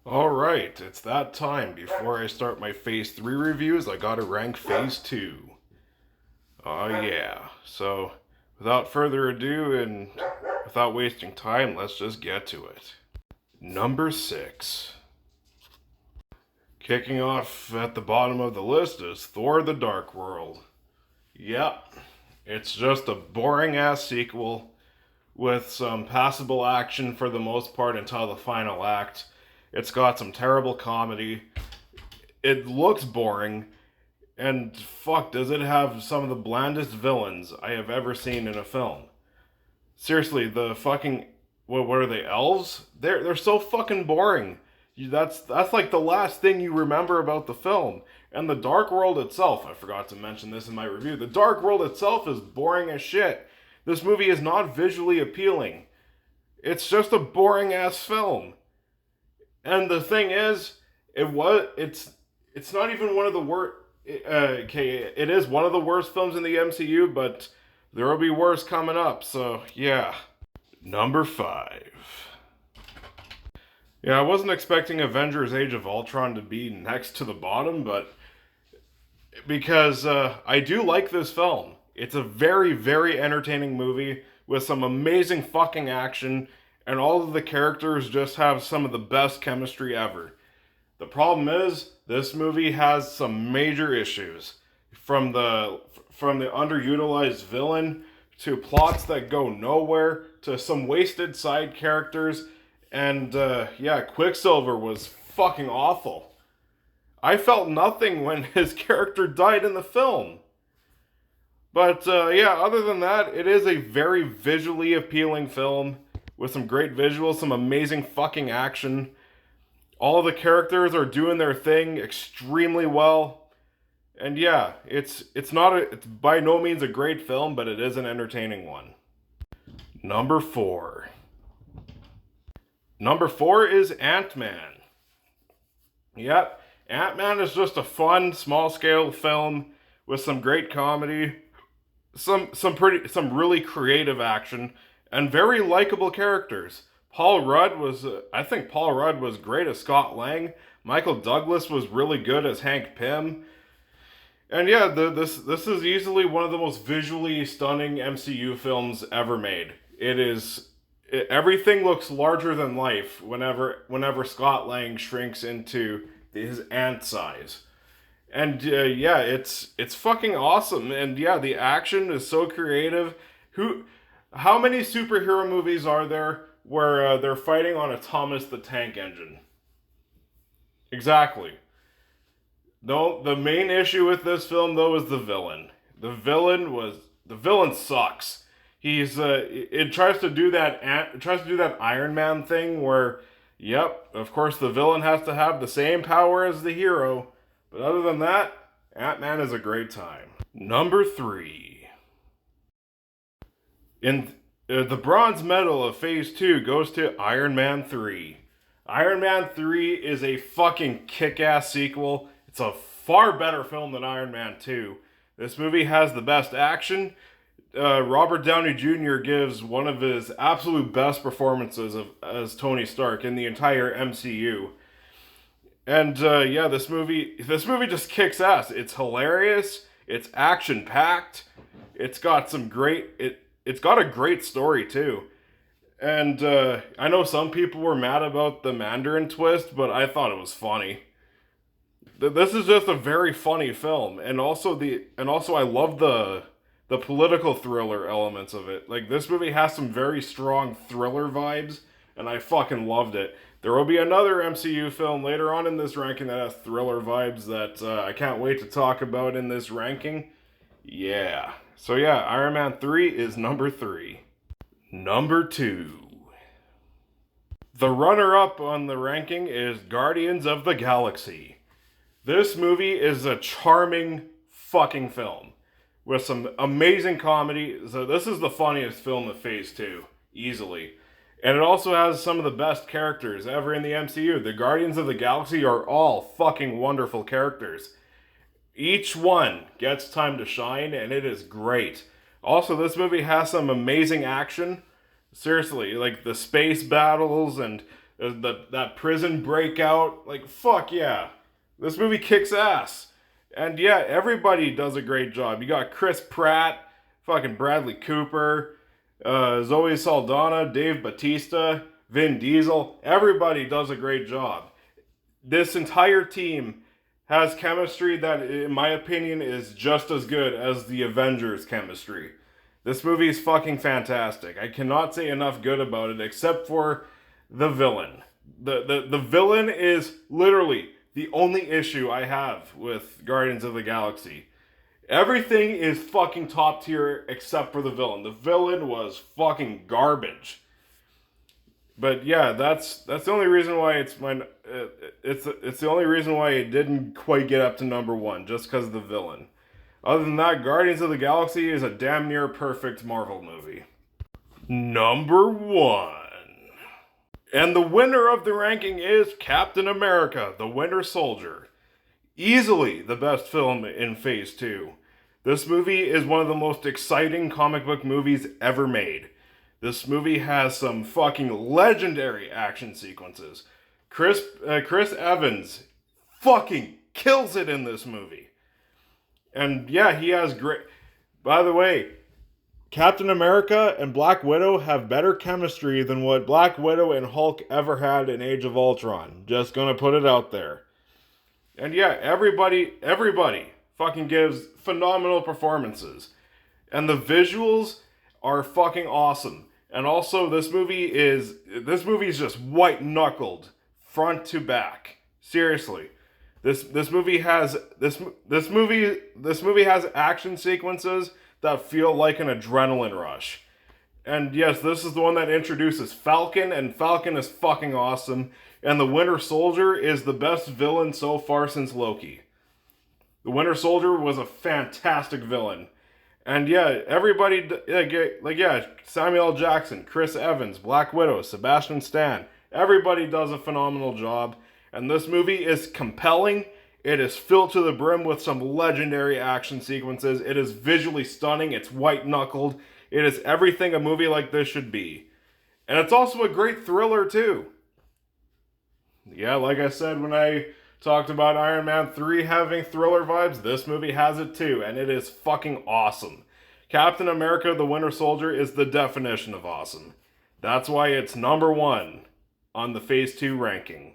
Alright, it's that time. Before I start my Phase 3 reviews, I gotta rank Phase 2. Oh yeah. So, without further ado and without wasting time, let's just get to it. Number 6. Kicking off at the bottom of the list is Thor the Dark World. Yep, it's just a boring ass sequel with some passable action for the most part until the final act. It's got some terrible comedy. It looks boring. And fuck, does it have some of the blandest villains I have ever seen in a film. Seriously, the fucking what are they, elves? They're so fucking boring. That's like the last thing you remember about the film. And the Dark World itself, I forgot to mention this in my review. The Dark World itself is boring as shit. This movie is not visually appealing. It's just a boring ass film. And the thing is, it's not even one of the worst. Okay, it is one of the worst films in the MCU, but there will be worse coming up. So yeah, number 5. Yeah, I wasn't expecting Avengers: Age of Ultron to be next to the bottom, but because I do like this film. It's a very, very entertaining movie with some amazing fucking action, and all of the characters just have some of the best chemistry ever. The problem is, this movie has some major issues. From the underutilized villain, to plots that go nowhere, to some wasted side characters, and yeah, Quicksilver was fucking awful. I felt nothing when his character died in the film. But yeah, other than that, it is a very visually appealing film with some great visuals, some amazing fucking action. All of the characters are doing their thing extremely well. And yeah, it's by no means a great film, but it is an entertaining one. Number 4. Number 4 is Ant-Man. Yep, Ant-Man is just a fun, small-scale film with some great comedy, some really creative action, and very likable characters. I think Paul Rudd was great as Scott Lang. Michael Douglas was really good as Hank Pym. And yeah, this is easily one of the most visually stunning MCU films ever made. Everything looks larger than life whenever Scott Lang shrinks into his ant size. And yeah, it's fucking awesome. And yeah, the action is so creative. How many superhero movies are there where they're fighting on a Thomas the Tank Engine? Exactly. No, the main issue with this film though is the villain. The villain sucks. It tries to do that Iron Man thing where, yep, of course the villain has to have the same power as the hero, but other than that, Ant-Man is a great time. Number 3. In the bronze medal of Phase 2 goes to Iron Man 3. Iron Man 3 is a fucking kick-ass sequel. It's a far better film than Iron Man 2. This movie has the best action. Robert Downey Jr. gives one of his absolute best performances as Tony Stark in the entire MCU. And yeah, this movie just kicks ass. It's hilarious. It's action packed. It's got it's got a great story too. And I know some people were mad about the Mandarin twist, but I thought it was funny. This is just a very funny film, and also I love the political thriller elements of it. Like, this movie has some very strong thriller vibes, and I fucking loved it. There will be another MCU film later on in this ranking that has thriller vibes that I can't wait to talk about in this ranking. Yeah. So yeah, Iron Man 3 is number 3. Number 2. The runner-up on the ranking is Guardians of the Galaxy. This movie is a charming fucking film with some amazing comedy. So this is the funniest film of Phase 2, easily. And it also has some of the best characters ever in the MCU. The Guardians of the Galaxy are all fucking wonderful characters. Each one gets time to shine, and it is great. Also, this movie has some amazing action. Seriously, like the space battles and That prison breakout, like, fuck yeah. This movie kicks ass. And yeah, everybody does a great job. You got Chris Pratt, fucking Bradley Cooper, Zoe Saldana, Dave Bautista, Vin Diesel. Everybody does a great job. This entire team has chemistry that, in my opinion, is just as good as the Avengers chemistry. This movie is fucking fantastic. I cannot say enough good about it, except for the villain. The villain is literally the only issue I have with Guardians of the Galaxy. Everything is fucking top tier except for the villain. The villain was fucking garbage. But yeah, that's the only reason why it's the only reason why it didn't quite get up to number one, just because of the villain. Other than that, Guardians of the Galaxy is a damn near perfect Marvel movie. Number one. And the winner of the ranking is Captain America, the Winter Soldier. Easily the best film in Phase 2. This movie is one of the most exciting comic book movies ever made. This movie has some fucking legendary action sequences. Chris Evans fucking kills it in this movie. And yeah, he has great... By the way, Captain America and Black Widow have better chemistry than what Black Widow and Hulk ever had in Age of Ultron. Just gonna put it out there. And yeah, everybody fucking gives phenomenal performances. And the visuals are fucking awesome. And also, this movie is just white-knuckled front to back. Seriously. This movie has action sequences that feel like an adrenaline rush. And yes, this is the one that introduces Falcon, and Falcon is fucking awesome. And the Winter Soldier is the best villain so far since Loki. The Winter Soldier was a fantastic villain. And yeah, everybody, Samuel L. Jackson, Chris Evans, Black Widow, Sebastian Stan, everybody does a phenomenal job. And this movie is compelling. It is filled to the brim with some legendary action sequences. It is visually stunning. It's white-knuckled. It is everything a movie like this should be. And it's also a great thriller, too. Yeah, like I said when I talked about Iron Man 3 having thriller vibes, this movie has it too, and it is fucking awesome. Captain America the Winter Soldier is the definition of awesome. That's why it's number one on the Phase 2 ranking.